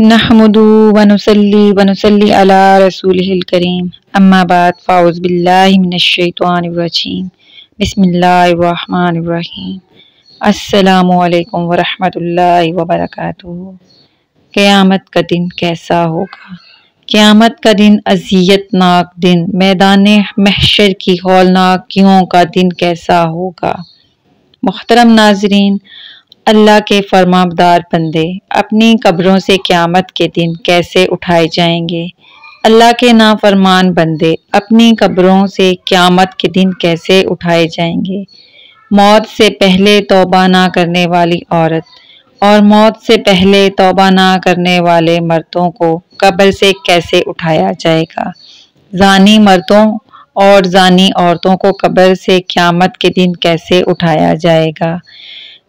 نحمدُ ونصلي ونصلي على رسوله الكريم اما بعد فاعوذ باللہ من الشیطان الرجیم بسم اللہ الرحمن الرحیم السلام علیکم ورحمۃ اللہ وبرکاتہ۔ قیامت کا دن کیسا ہوگا؟ قیامت کا دن اذیت ناک دن، میدان محشر کی ہولناکیوں کا دن کیسا ہوگا؟ محترم ناظرین، اللہ کے فرمانبردار بندے اپنی قبروں سے قیامت کے دن کیسے اٹھائے جائیں گے؟ اللہ کے نافرمان بندے اپنی قبروں سے قیامت کے دن کیسے اٹھائے جائیں گے؟ موت سے پہلے توبہ نہ کرنے والی عورت اور موت سے پہلے توبہ نہ کرنے والے مردوں کو قبر سے کیسے اٹھایا جائے گا؟ زانی مردوں اور زانی عورتوں کو قبر سے قیامت کے دن کیسے اٹھایا جائے گا؟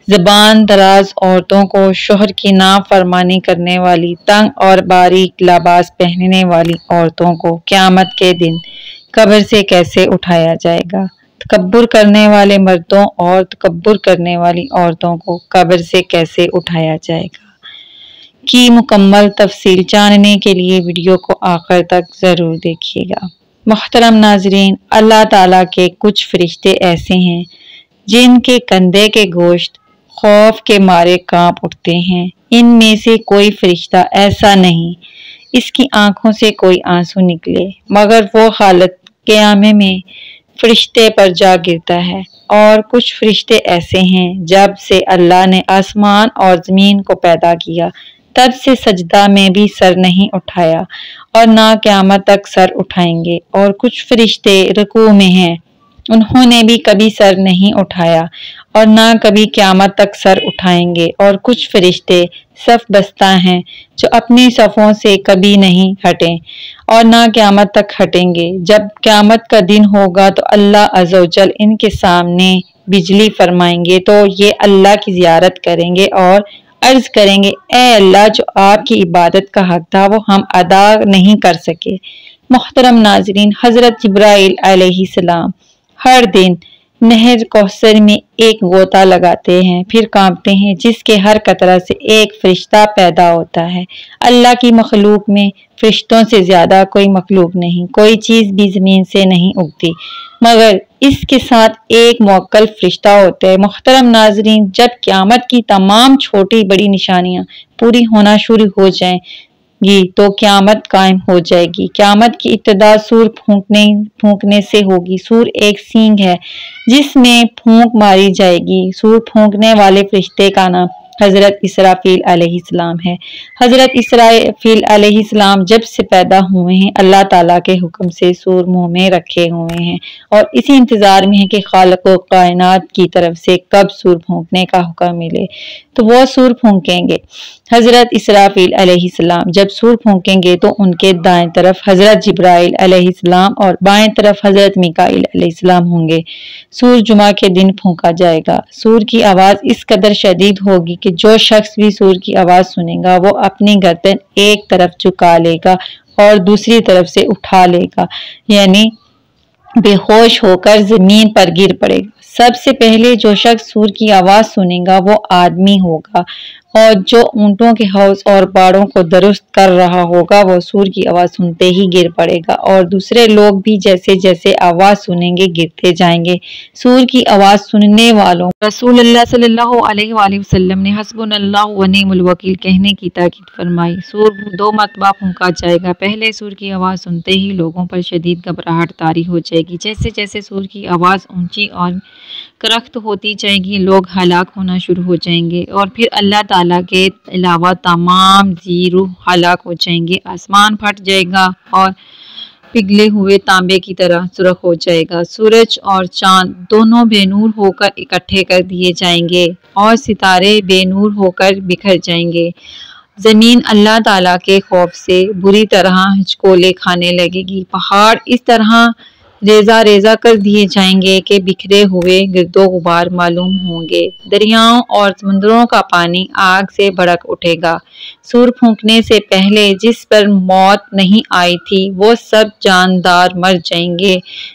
زبان دراز عورتوں کو شوہر کی نافرمانی کرنے والی تنگ اور باریک لباس پہننے والی عورتوں کو قیامت کے دن قبر سے کیسے اٹھایا جائے گا؟ تکبر کرنے والے مردوں اور تکبر کرنے والی عورتوں کو قبر سے کیسے اٹھایا جائے گا کی مکمل تفصیل جاننے کے لیے ویڈیو کو آخر تک ضرور دیکھیے گا۔ محترم ناظرین، اللہ تعالیٰ کے کچھ فرشتے ایسے ہیں جن کے کندھے کے گوشت خوف کے مارے کانپ اٹھتے ہیں۔ ان میں سے کوئی فرشتہ ایسا نہیں اس کی آنکھوں سے کوئی آنسو نکلے مگر وہ حالت قیامے میں فرشتے پر جا گرتا ہے، اور کچھ فرشتے ایسے ہیں جب سے اللہ نے آسمان اور زمین کو پیدا کیا تب سے سجدہ میں بھی سر نہیں اٹھایا اور نہ قیامت تک سر اٹھائیں گے، اور کچھ فرشتے رکوع میں ہیں، انہوں نے بھی کبھی سر نہیں اٹھایا اور نہ کبھی قیامت تک سر اٹھائیں گے، اور کچھ فرشتے صف بستہ ہیں جو اپنی صفوں سے کبھی نہیں ہٹیں اور نہ قیامت تک ہٹیں گے۔ جب قیامت کا دن ہوگا تو اللہ عز و جل ان کے سامنے بجلی فرمائیں گے تو یہ اللہ کی زیارت کریں گے اور عرض کریں گے، اے اللہ، جو آپ کی عبادت کا حق تھا وہ ہم ادا نہیں کر سکے۔ محترم ناظرین، حضرت جبرائیل علیہ السلام ہر دن نہر کوثر میں ایک غوطہ لگاتے ہیں، پھر کانپتے ہیں، جس کے ہر قطرہ سے ایک فرشتہ پیدا ہوتا ہے۔ اللہ کی مخلوق میں فرشتوں سے زیادہ کوئی مخلوق نہیں، کوئی چیز بھی زمین سے نہیں اگتی مگر اس کے ساتھ ایک موکل فرشتہ ہوتا ہے۔ محترم ناظرین، جب قیامت کی تمام چھوٹی بڑی نشانیاں پوری ہونا شروع ہو جائیں گی تو قیامت قائم ہو جائے گی۔ قیامت کی ابتدا سور پھونکنے سے ہوگی۔ سور ایک سینگ ہے جس میں پھونک ماری جائے گی۔ سور پھونکنے والے فرشتے کا نام حضرت اسرافیل علیہ السلام ہے۔ حضرت اسرافیل علیہ السلام جب سے پیدا ہوئے ہیں اللہ تعالیٰ کے حکم سے سور منہ میں رکھے ہوئے ہیں اور اسی انتظار میں ہے کہ خالق و کائنات کی طرف سے کب سور پھونکنے کا حکم ملے تو وہ سور پھونکیں گے۔ حضرت اسرافیل علیہ السلام جب سور پھونکیں گے تو ان کے دائیں طرف حضرت جبرائیل علیہ السلام اور بائیں طرف حضرت میکائیل علیہ السلام ہوں گے۔ سور جمعہ کے دن پھونکا جائے گا۔ سور کی آواز اس قدر شدید ہوگی کہ جو شخص بھی سور کی آواز سنے گا وہ اپنی گردن ایک طرف جھکا لے گا اور دوسری طرف سے اٹھا لے گا، یعنی بے ہوش ہو کر زمین پر گر پڑے گا۔ سب سے پہلے جو شخص سور کی آواز سنے گا وہ آدمی ہوگا، اور جو اونٹوں کے حوض اور باڑوں کو درست کر رہا ہوگا وہ سور کی آواز سنتے ہی گر پڑے گا، اور دوسرے لوگ بھی جیسے جیسے آواز سنیں گے گرتے جائیں گے۔ سور کی آواز سننے والوں رسول اللہ صلی اللہ علیہ وآلہ وسلم نے حسبنا اللہ و نعم الوکیل کہنے کی تاکید فرمائی۔ سور 2 مرتبہ پھونکا جائے گا۔ پہلے سور کی آواز سنتے ہی لوگوں پر شدید گھبراہٹ طاری ہو جائے گی۔ جیسے جیسے سور کی آواز اونچی اور کرخت ہوتی جائے گی لوگ ہلاک ہونا شروع ہو جائیں گے، اور پھر اللہ تعالیٰ کے علاوہ تمام ذی روح ہلاک ہو جائیں گے۔ آسمان پھٹ جائے گا اور پگھلے ہوئے تانبے کی طرح سرخ ہو جائے گا۔ سورج اور چاند دونوں بے نور ہو کر اکٹھے کر دیے جائیں گے اور ستارے بے نور ہو کر بکھر جائیں گے۔ زمین اللہ تعالیٰ کے خوف سے بری طرح ہچکولے کھانے لگے گی۔ پہاڑ اس طرح ریزہ ریزہ کر دیے جائیں گے کہ بکھرے ہوئے گرد و غبار معلوم ہوں گے۔ دریاؤں اور سمندروں کا پانی آگ سے بھڑک اٹھے گا۔ سور پھونکنے سے پہلے جس پر موت نہیں آئی تھی وہ سب جاندار مر جائیں گے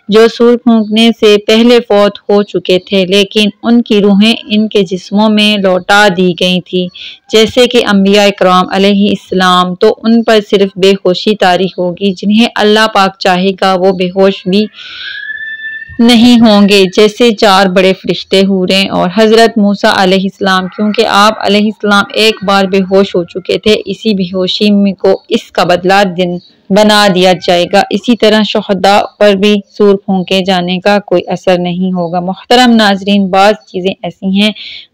جو سور پھونکنے سے پہلے فوت ہو چکے تھے، لیکن ان کی روحیں ان کے جسموں میں لوٹا دی گئی تھی، جیسے کہ انبیاء کرام علیہ السلام۔ تو ان پر صرف بے ہوشی طاری ہوگی، جنہیں اللہ پاک چاہے گا وہ بے ہوش بھی نہیں ہوں گے، جیسے 4 بڑے فرشتے، حوریں اور حضرت موسیٰ علیہ السلام، کیونکہ آپ علیہ السلام ایک بار بے ہوش ہو چکے تھے۔ اسی بے ہوشی کو اس کا بدلہ بنا دیا جائے گا۔ اسی طرح شہداء پر بھی سور پھونکے جانے کا کوئی اثر نہیں ہوگا۔ محترم ناظرین، بعض چیزیں ایسی ہیں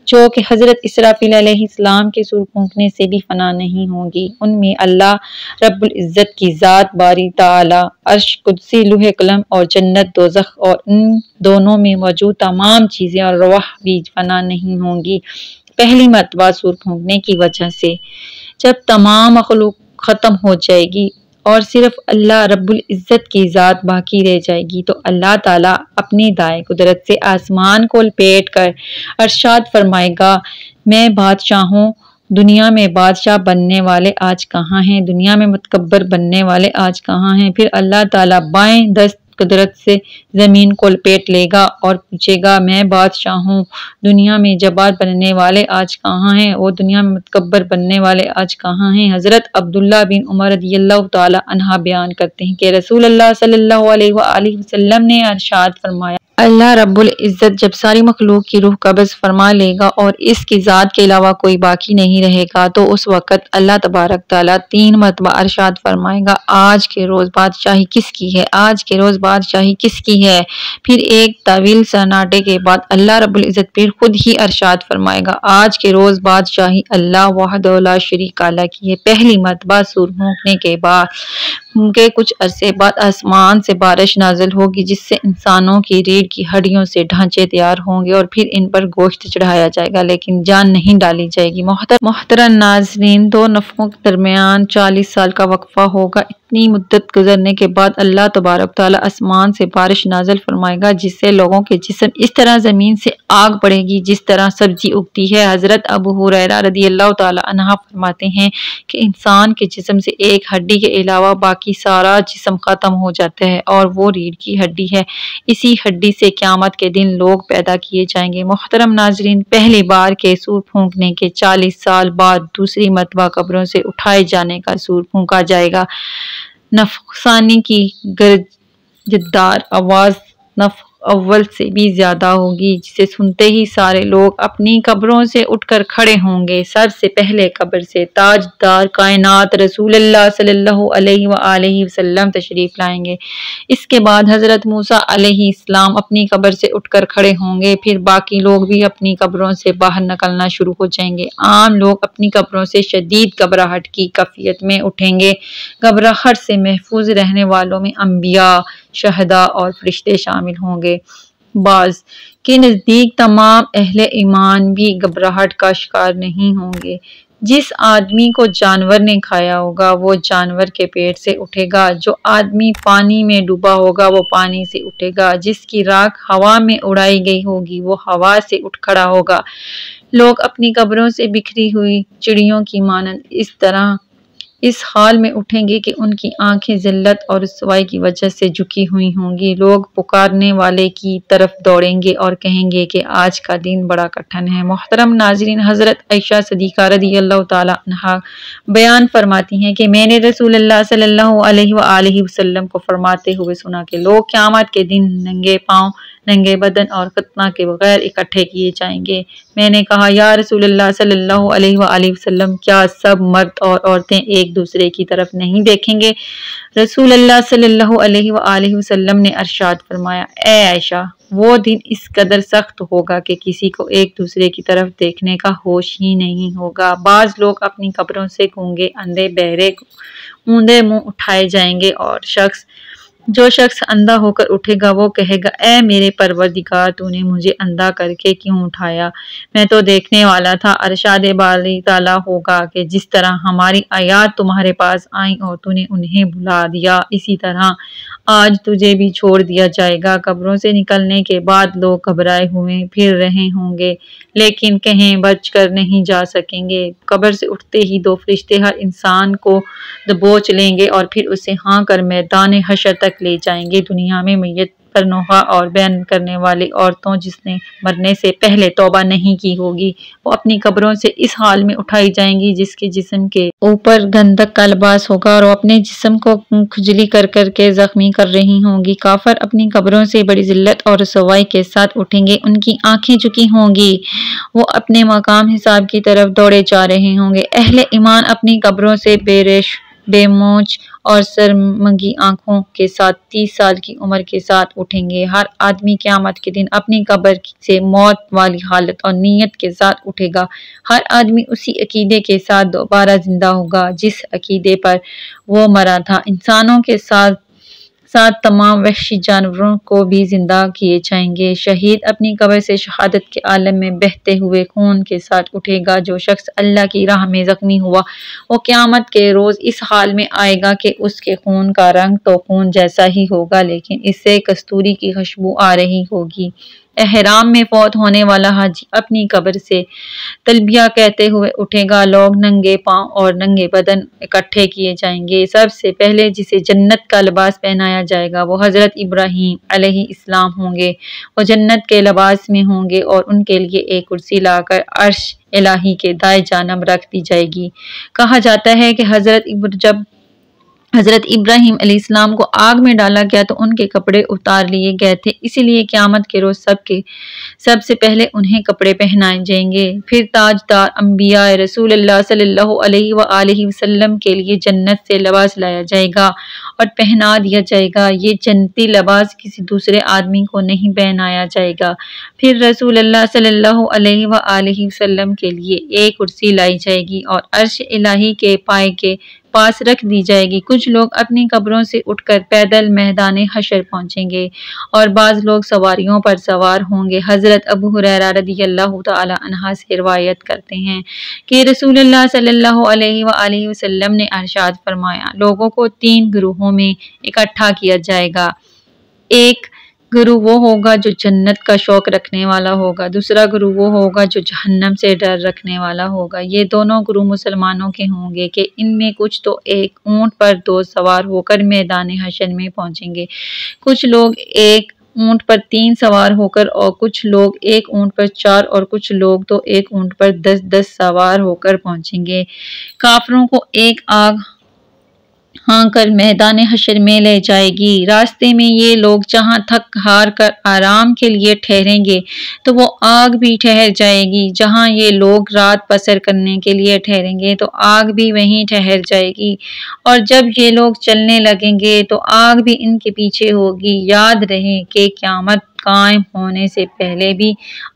جو کہ حضرت اسرافیل علیہ السلام کے سور پھونکنے سے بھی فنا نہیں ہوں گی۔ ان میں اللہ رب العزت کی ذات باری تعالی، عرش، قدسی، لوح قلم اور جنت دوزخ اور ان دونوں میں موجود تمام چیزیں اور روح بھی فنا نہیں ہوں گی۔ پہلی مرتبہ سور پھونکنے کی وجہ سے جب تمام مخلوق ختم ہو جائے گی اور صرف اللہ رب العزت کی ذات باقی رہ جائے گی، تو اللہ تعالیٰ اپنی دائیں قدرت سے آسمان کو لپیٹ کر ارشاد فرمائے گا، میں بادشاہ ہوں، دنیا میں بادشاہ بننے والے آج کہاں ہیں؟ دنیا میں متکبر بننے والے آج کہاں ہیں؟ پھر اللہ تعالیٰ بائیں دست قدرت سے زمین کو لپیٹ لے گا اور پوچھے گا، میں بادشاہ ہوں، دنیا میں جبار بننے والے آج کہاں ہیں؟ وہ دنیا میں متکبر بننے والے آج کہاں ہیں؟ حضرت عبداللہ بن عمر رضی اللہ تعالی عنہ بیان کرتے ہیں کہ رسول اللہ صلی اللہ علیہ وآلہ وسلم نے ارشاد فرمایا، اللہ رب العزت جب ساری مخلوق کی روح قبض فرما لے گا اور اس کی ذات کے علاوہ کوئی باقی نہیں رہے گا، تو اس وقت اللہ تبارک تعالیٰ 3 مرتبہ ارشاد فرمائے گا، آج کے روز بادشاہی کس کی ہے؟ آج کے روز بادشاہی کس کی ہے؟ پھر ایک طویل سناٹے کے بعد اللہ رب العزت پھر خود ہی ارشاد فرمائے گا، آج کے روز بادشاہی اللہ وحدہ لا شریک لہ کی ہے۔ پہلی مرتبہ سور پھونکنے کے بعد کچھ عرصے بعد آسمان سے بارش نازل ہوگی، جس سے انسانوں کی ریڑھ کی ہڈیوں سے ڈھانچے تیار ہوں گے اور پھر ان پر گوشت چڑھایا جائے گا، لیکن جان نہیں ڈالی جائے گی۔ محترم ناظرین، 2 نفخوں کے درمیان 40 سال کا وقفہ ہوگا۔ اتنی مدت گزرنے کے بعد اللہ تبارک تعالیٰ آسمان سے بارش نازل فرمائے گا، جس سے لوگوں کے جسم اس طرح زمین سے آگ پڑے گی جس طرح سبزی اگتی ہے۔ حضرت ابو ہریرہ رضی اللہ تعالیٰ عنہ فرماتے ہیں کہ انسان کے جسم سے ایک ہڈی کے علاوہ باقی سارا جسم ختم ہو جاتا ہے اور وہ ریڑھ کی ہڈی ہے۔ اسی ہڈی سے قیامت کے دن لوگ پیدا کیے جائیں گے۔ محترم ناظرین، پہلی بار کے سور پھونکنے کے 40 سال بعد دوسری مرتبہ قبروں سے اٹھائے جانے کا سور پھونکا جائے گا۔ نفخ ثانی کی گرجدار آواز نفخ اول سے بھی زیادہ ہوگی، جسے سنتے ہی سارے لوگ اپنی قبروں سے اٹھ کر کھڑے ہوں گے۔ سب سے پہلے قبر سے تاجدار کائنات رسول اللہ صلی اللہ علیہ وآلہ وسلم تشریف لائیں گے۔ اس کے بعد حضرت موسیٰ علیہ السلام اپنی قبر سے اٹھ کر کھڑے ہوں گے، پھر باقی لوگ بھی اپنی قبروں سے باہر نکلنا شروع ہو جائیں گے۔ عام لوگ اپنی قبروں سے شدید گھبراہٹ کی کیفیت میں اٹھیں گے۔ گھبراہٹ سے محفوظ رہنے والوں میں انبیاء، شہداء اور فرشتے شامل ہوں گے۔ بعض کے نزدیک تمام اہل ایمان بھی گھبراہٹ کا شکار نہیں ہوں گے۔ جس آدمی کو جانور نے کھایا ہوگا وہ جانور کے پیٹ سے اٹھے گا، جو آدمی پانی میں ڈوبا ہوگا وہ پانی سے اٹھے گا، جس کی راکھ ہوا میں اڑائی گئی ہوگی وہ ہوا سے اٹھ کھڑا ہوگا۔ لوگ اپنی قبروں سے بکھری ہوئی چڑیوں کی مانند اس طرح اس حال میں اٹھیں گے کہ ان کی آنکھیں ذلت اور رسوائی کی وجہ سے جھکی ہوئی ہوں گی۔ لوگ پکارنے والے کی طرف دوڑیں گے اور کہیں گے کہ آج کا دن بڑا کٹھن ہے۔ محترم ناظرین، حضرت عائشہ صدیقہ رضی اللہ تعالی عنہا بیان فرماتی ہیں کہ میں نے رسول اللہ صلی اللہ علیہ وآلہ وسلم کو فرماتے ہوئے سنا کہ لوگ قیامت کے دن ننگے پاؤں، ننگے بدن اور ختنہ کے بغیر اکٹھے کیے جائیں گے۔ میں نے کہا، یا رسول اللہ صلی اللہ علیہ وآلہ وسلم، کیا سب مرد اور عورتیں ایک دوسرے کی طرف نہیں دیکھیں گے؟ رسول اللہ صلی اللہ علیہ وآلہ وسلم نے ارشاد فرمایا، اے عائشہ، وہ دن اس قدر سخت ہوگا کہ کسی کو ایک دوسرے کی طرف دیکھنے کا ہوش ہی نہیں ہوگا۔ بعض لوگ اپنی قبروں سے گونگے، اندھے، بہرے، اوندے منہ اٹھائے جائیں گے اور جو شخص اندھا ہو کر اٹھے گا وہ کہے گا، اے میرے پروردگار، تو نے مجھے اندھا کر کے کیوں اٹھایا؟ میں تو دیکھنے والا تھا۔ ارشاد باری تعالیٰ ہوگا کہ جس طرح ہماری آیات تمہارے پاس آئیں اور تو نے انہیں بھلا دیا، اسی طرح آج تجھے بھی چھوڑ دیا جائے گا۔ قبروں سے نکلنے کے بعد لوگ گھبرائے ہوئے پھر رہے ہوں گے، لیکن کہیں بچ کر نہیں جا سکیں گے۔ قبر سے اٹھتے ہی دو فرشتے ہر انسان کو دبوچ لیں گے اور پھر اسے ہانک کر میدان حشر تک لے جائیں گے۔ دنیا میں میت پر نوحہ اور بیان کرنے والی عورتوں جس نے مرنے سے پہلے توبہ نہیں کی ہوگی، وہ اپنی قبروں سے اس حال میں اٹھائی جائیں گی جس کے جسم کے اوپر گندک کا لباس ہوگا، اور وہ اپنے جسم کو کھجلی کر کر کے زخمی کر رہی ہوں گی۔ کافر اپنی قبروں سے بڑی ذلت اور رسوائی کے ساتھ اٹھیں گے، ان کی آنکھیں جھکی ہوں گی، وہ اپنے مقام حساب کی طرف دوڑے جا رہے ہوں گے۔ اہل ایمان اپنی قبروں سے بے ریش، بے مونچھ اور سرمگی آنکھوں کے ساتھ 30 سال کی عمر کے ساتھ اٹھیں گے۔ ہر آدمی قیامت کے دن اپنی قبر سے موت والی حالت اور نیت کے ساتھ اٹھے گا۔ ہر آدمی اسی عقیدے کے ساتھ دوبارہ زندہ ہوگا جس عقیدے پر وہ مرا تھا۔ انسانوں کے ساتھ ساتھ تمام وحشی جانوروں کو بھی زندہ کیے جائیں گے۔ شہید اپنی قبر سے شہادت کے عالم میں بہتے ہوئے خون کے ساتھ اٹھے گا۔ جو شخص اللہ کی راہ میں زخمی ہوا وہ قیامت کے روز اس حال میں آئے گا کہ اس کے خون کا رنگ تو خون جیسا ہی ہوگا لیکن اس سے کستوری کی خوشبو آ رہی ہوگی۔ احرام میں فوت ہونے والا حاجی اپنی قبر سے تلبیہ کہتے ہوئے اٹھے گا۔ لوگ ننگے پاؤں اور ننگے بدن اکٹھے کیے جائیں گے۔ سب سے پہلے جسے جنت کا لباس پہنایا جائے گا وہ حضرت ابراہیم علیہ السلام ہوں گے۔ وہ جنت کے لباس میں ہوں گے اور ان کے لیے ایک کرسی لا کر عرش الہی کے دائیں جانب رکھ دی جائے گی۔ کہا جاتا ہے کہ جب حضرت ابراہیم علیہ السلام کو آگ میں ڈالا گیا تو ان کے کپڑے اتار لیے گئے تھے، اسی لیے قیامت کے روز سب سے پہلے انہیں کپڑے پہنائے جائیں گے۔ پھر تاجدار انبیاء رسول اللہ صلی اللہ علیہ وآلہ وسلم کے لیے جنت سے لباس لایا جائے گا اور پہنا دیا جائے گا۔ یہ جنتی لباس کسی دوسرے آدمی کو نہیں پہنایا جائے گا۔ پھر رسول اللہ صلی اللہ علیہ وآلہ وسلم کے لیے ایک کرسی لائی جائے گی اور عرش الہی کے پائے کے پاس رکھ دی جائے گی۔ کچھ لوگ اپنی قبروں سے اٹھ کر پیدل میدان حشر پہنچیں گے اور بعض لوگ سواریوں پر سوار ہوں گے۔ حضرت ابو ہریرہ رضی اللہ تعالی عنہ سے روایت کرتے ہیں کہ رسول اللہ صلی اللہ علیہ وآلہ وسلم نے ارشاد فرمایا، لوگوں کو 3 گروہوں میں اکٹھا کیا جائے گا۔ ایک گروہ وہ ہوگا جو جنت کا شوق رکھنے والا ہوگا، دوسرا گروہ وہ ہوگا جو جہنم سے ڈر رکھنے والا ہوگا۔ یہ دونوں گروہ مسلمانوں کے ہوں گے کہ ان میں کچھ تو ایک اونٹ پر 2 سوار ہو کر میدان حشر میں پہنچیں گے، کچھ لوگ ایک اونٹ پر 3 سوار ہو کر، اور کچھ لوگ ایک اونٹ پر 4 اور کچھ لوگ تو ایک اونٹ پر 10 سوار ہو کر پہنچیں گے۔ کافروں کو ایک آگ ہانک کر میدان حشر میں لے جائے گی۔ راستے میں یہ لوگ جہاں تھک ہار کر آرام کے لیے ٹھہریں گے تو وہ آگ بھی ٹھہر جائے گی، جہاں یہ لوگ رات بسر کرنے کے لیے ٹھہریں گے تو آگ بھی وہیں ٹھہر جائے گی، اور جب یہ لوگ چلنے لگیں گے تو آگ بھی ان کے پیچھے ہوگی۔ یاد رہے کہ قیامت قائم ہونے سے پہلے بھی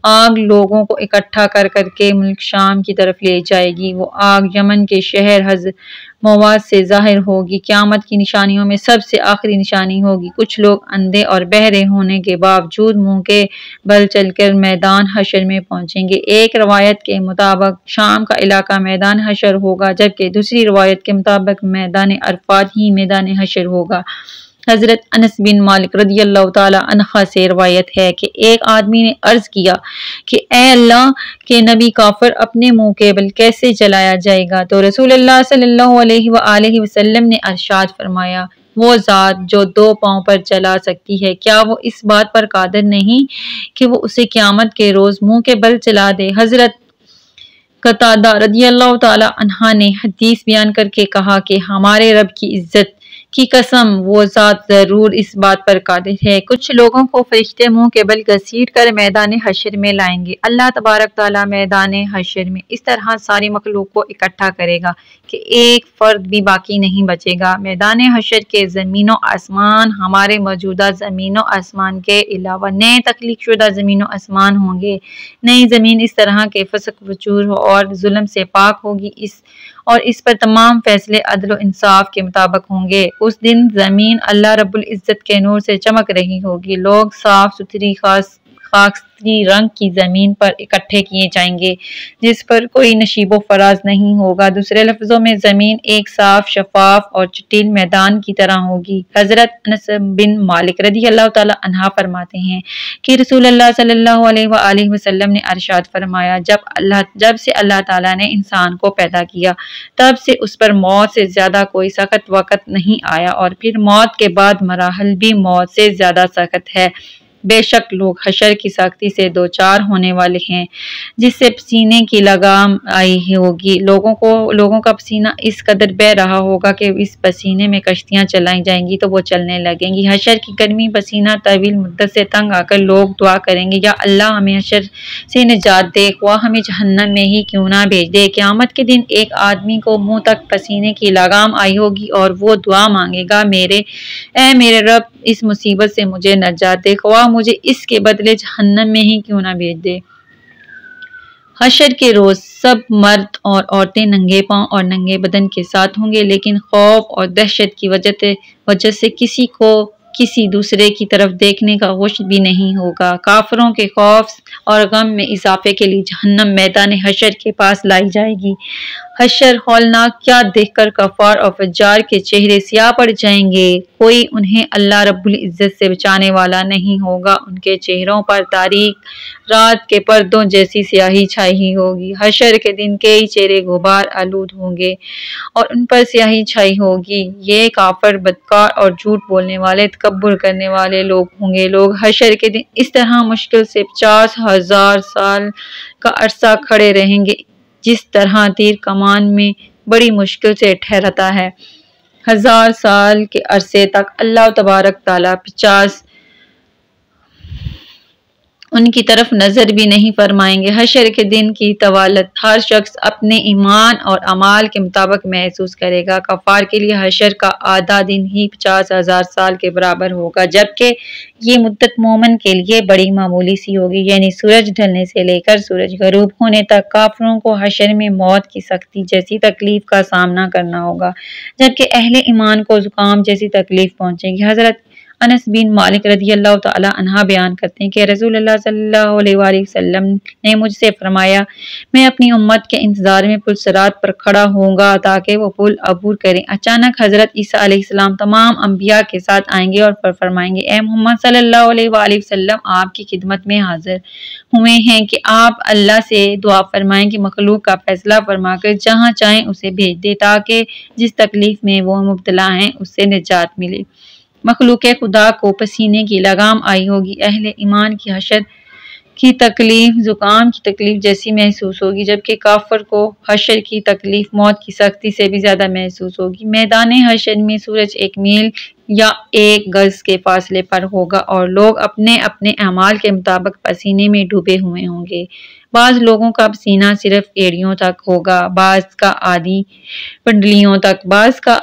آگ لوگوں کو اکٹھا کر کر کے ملک شام کی طرف لے جائے گی۔ وہ آگ یمن کے شہر حضرموت سے ظاہر ہوگی۔ قیامت کی نشانیوں میں سب سے آخری نشانی ہوگی، کچھ لوگ اندھے اور بہرے ہونے کے باوجود منہ کے بل چل کر میدان حشر میں پہنچیں گے۔ ایک روایت کے مطابق شام کا علاقہ میدان حشر ہوگا، جبکہ دوسری روایت کے مطابق میدان عرفات ہی میدان حشر ہوگا۔ حضرت انس بن مالک رضی اللہ تعالی عنہ سے روایت ہے کہ ایک آدمی نے عرض کیا کہ اے اللہ کے نبی، کافر اپنے منہ کے بل کیسے جلایا جائے گا؟ تو رسول اللہ صلی اللہ علیہ وآلہ وسلم نے ارشاد فرمایا، وہ ذات جو 2 پاؤں پر چلا سکتی ہے، کیا وہ اس بات پر قادر نہیں کہ وہ اسے قیامت کے روز منہ کے بل چلا دے؟ حضرت قتادہ رضی اللہ تعالی عنہ نے حدیث بیان کر کے کہا کہ ہمارے رب کی عزت کی قسم، وہ ذات ضرور اس بات پر قادر ہے۔ کچھ لوگوں کو فرشتے منہ کے بل گھسیٹ کر میدان حشر میں لائیں گے۔ اللہ تبارک تعالیٰ میدان حشر میں اس طرح ساری مخلوق کو اکٹھا کرے گا کہ ایک فرد بھی باقی نہیں بچے گا۔ میدان حشر کے زمین و آسمان ہمارے موجودہ زمین و آسمان کے علاوہ نئے تخلیق شدہ زمین و آسمان ہوں گے۔ نئی زمین اس طرح کے فسق فجور اور ظلم سے پاک ہوگی اور اس پر تمام فیصلے عدل و انصاف کے مطابق ہوں گے۔ اس دن زمین اللہ رب العزت کے نور سے چمک رہی ہوگی، لوگ صاف ستھری خاکستری رنگ کی زمین پر اکٹھے کیے جائیں گے جس پر کوئی نشیب و فراز نہیں ہوگا۔ دوسرے لفظوں میں زمین ایک صاف، شفاف اور چٹیل میدان کی طرح ہوگی۔ حضرت انس بن مالک رضی اللہ تعالی عنہ فرماتے ہیں کہ رسول اللہ صلی اللہ علیہ وآلہ وسلم نے ارشاد فرمایا، جب سے اللہ تعالیٰ نے انسان کو پیدا کیا تب سے اس پر موت سے زیادہ کوئی سخت وقت نہیں آیا، اور پھر موت کے بعد مراحل بھی موت سے زیادہ سخت ہے۔ بے شک لوگ حشر کی سختی سے دوچار ہونے والے ہیں جس سے پسینے کی لگام آئی ہوگی۔ لوگوں کا پسینہ اس قدر بہہ رہا ہوگا کہ اس پسینے میں کشتیاں چلائی جائیں گی تو وہ چلنے لگیں گی۔ حشر کی گرمی پسینہ طویل مدت سے تنگ آ کر لوگ دعا کریں گے، یا اللہ ہمیں حشر سے نجات دے، خواہ ہمیں جہنم میں ہی کیوں نہ بھیج دے۔ قیامت کے دن ایک آدمی کو منہ تک پسینے کی لگام آئی ہوگی اور وہ دعا مانگے گا، اے میرے رب اس مصیبت سے مجھے نجات دے، خواہ مجھے اس کے بدلے جہنم میں ہی کیوں نہ بھیج دے۔ حشر کے روز سب مرد اور عورتیں ننگے پاؤں اور ننگے بدن کے ساتھ ہوں گے، لیکن خوف اور دہشت کی وجہ سے کسی کو کسی دوسرے کی طرف دیکھنے کا ہوش بھی نہیں ہوگا۔ کافروں کے خوف اور غم میں اضافے کے لیے جہنم میدان حشر کے پاس لائی جائے گی۔ حشر ہولناک کیا دیکھ کر کفار اور فجار کے چہرے سیاہ پڑ جائیں گے، کوئی انہیں اللہ رب العزت سے بچانے والا نہیں ہوگا، ان کے چہروں پر تاریک رات کے پردوں جیسی سیاہی چھائی ہوگی۔ حشر کے دن کئی چہرے غبار آلود ہوں گے اور ان پر سیاہی چھائی ہوگی، یہ کافر، بدکار اور جھوٹ بولنے والے، تکبر کرنے والے لوگ ہوں گے۔ لوگ حشر کے دن اس طرح مشکل سے 50,000 سال کا عرصہ کھڑے رہیں گے جس طرح تیر کمان میں بڑی مشکل سے ٹھہرتا ہے۔ 1000 سال کے عرصے تک اللہ تبارک تعالیٰ 50 ان کی طرف نظر بھی نہیں فرمائیں گے۔ حشر کے دن کی طوالت ہر شخص اپنے ایمان اور اعمال کے مطابق محسوس کرے گا۔ کفار کے لیے حشر کا آدھا دن ہی 50,000 سال کے برابر ہوگا، جبکہ یہ مدت مومن کے لیے بڑی معمولی سی ہوگی، یعنی سورج ڈھلنے سے لے کر سورج غروب ہونے تک۔ کافروں کو حشر میں موت کی سختی جیسی تکلیف کا سامنا کرنا ہوگا، جبکہ اہل ایمان کو زکام جیسی تکلیف پہنچے گی۔ حضرت انس بن مالک رضی اللہ تعالی عنہ بیان کرتے ہیں کہ رسول اللہ صلی اللہ علیہ وآلہ وسلم نے مجھ سے فرمایا، میں اپنی امت کے انتظار میں پل صراط پر کھڑا ہوں گا تاکہ وہ پل عبور کریں۔ اچانک حضرت عیسیٰ علیہ السلام تمام انبیاء کے ساتھ آئیں گے اور فرمائیں گے، اے محمد صلی اللہ علیہ وآلہ وسلم، آپ کی خدمت میں حاضر ہوئے ہیں کہ آپ اللہ سے دعا فرمائیں کہ مخلوق کا فیصلہ فرما کر جہاں چاہیں اسے بھیج دے تاکہ جس تکلیف میں وہ مبتلا ہیں اس سے نجات ملے۔ مخلوق خدا کو پسینے کی لگام آئی ہوگی، اہل ایمان کی حشر کی تکلیف زکام کی تکلیف جیسی محسوس ہوگی، جبکہ کافر کو حشر کی تکلیف موت کی سختی سے بھی زیادہ محسوس ہوگی۔ میدان حشر میں سورج 1 میل یا 1 گز کے فاصلے پر ہوگا اور لوگ اپنے اپنے اعمال کے مطابق پسینے میں ڈوبے ہوئے ہوں گے۔ بعض لوگوں کا پسینہ صرف ایڑیوں تک ہوگا، بعض کا آدھی پنڈلیوں تک، بعض کا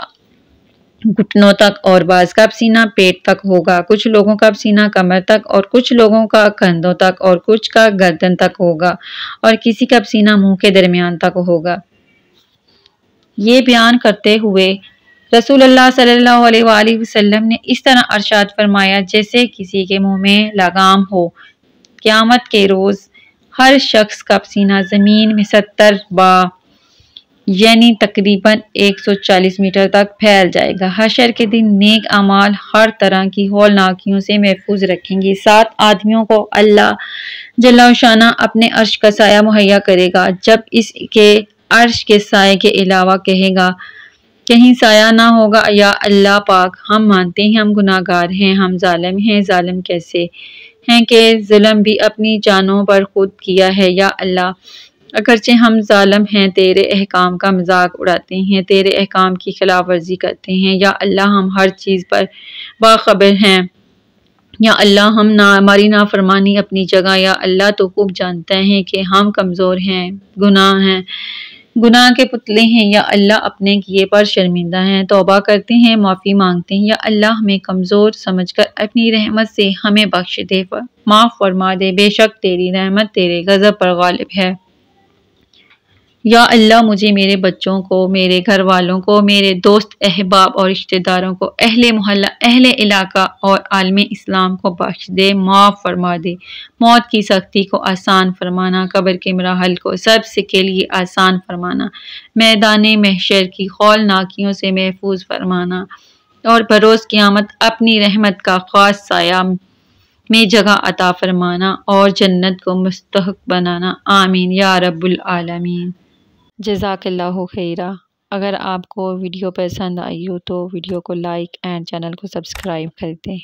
گھٹنوں تک اور بعض کا پسینہ پیٹ تک ہوگا۔ کچھ لوگوں کا پسینہ کمر تک اور کچھ لوگوں کا کندھوں تک اور کچھ کا گردن تک ہوگا اور کسی کا پسینہ منہ کے درمیان تک ہوگا۔ یہ بیان کرتے ہوئے رسول اللہ صلی اللہ علیہ وآلہ وسلم نے اس طرح ارشاد فرمایا جیسے کسی کے منہ میں لگام ہو۔ قیامت کے روز ہر شخص کا پسینہ زمین میں 70 باہ یعنی تقریباً 140 میٹر تک پھیل جائے گا۔ حشر کے دن نیک اعمال ہر طرح کی ہولناکیوں سے محفوظ رکھیں گے۔ 7 آدمیوں کو اللہ جل شانہ اپنے عرش کا سایہ مہیا کرے گا، جب اس کے عرش کے سائے کے علاوہ کہے گا کہیں سایہ نہ ہوگا، یا اللہ پاک، ہم مانتے ہیں ہم گناہ گار ہیں، ہم ظالم ہیں، ظالم کیسے ہیں کہ ظلم بھی اپنی جانوں پر خود کیا ہے، یا اللہ اگرچہ ہم ظالم ہیں، تیرے احکام کا مذاق اڑاتے ہیں، تیرے احکام کی خلاف ورزی کرتے ہیں، یا اللہ ہم ہر چیز پر باخبر ہیں، یا اللہ ہماری نافرمانی اپنی جگہ، یا اللہ تو خوب جانتا ہے کہ ہم کمزور ہیں، گناہ کے پتلے ہیں، یا اللہ اپنے کیے پر شرمندہ ہیں، توبہ کرتے ہیں، معافی مانگتے ہیں، یا اللہ ہمیں کمزور سمجھ کر اپنی رحمت سے ہمیں بخش دے، معاف فرما دے، بے شک تیری رحمت تیرے غضب پر غالب ہے۔ یا اللہ مجھے، میرے بچوں کو، میرے گھر والوں کو، میرے دوست احباب اور رشتہ داروں کو، اہل محلہ، اہل علاقہ اور عالم اسلام کو بخش دے، معاف فرما دے۔ موت کی سختی کو آسان فرمانا، قبر کے مراحل کو سب سے کے لیے آسان فرمانا، میدان محشر کی ہولناکیوں سے محفوظ فرمانا، اور بروز قیامت اپنی رحمت کا خاص سایہ میں جگہ عطا فرمانا اور جنت کو مستحق بنانا، آمین یا رب العالمین۔ جزاک اللہ خیرہ۔ اگر آپ کو ویڈیو پسند آئی ہو تو ویڈیو کو لائک اینڈ چینل کو سبسکرائب کر دیں۔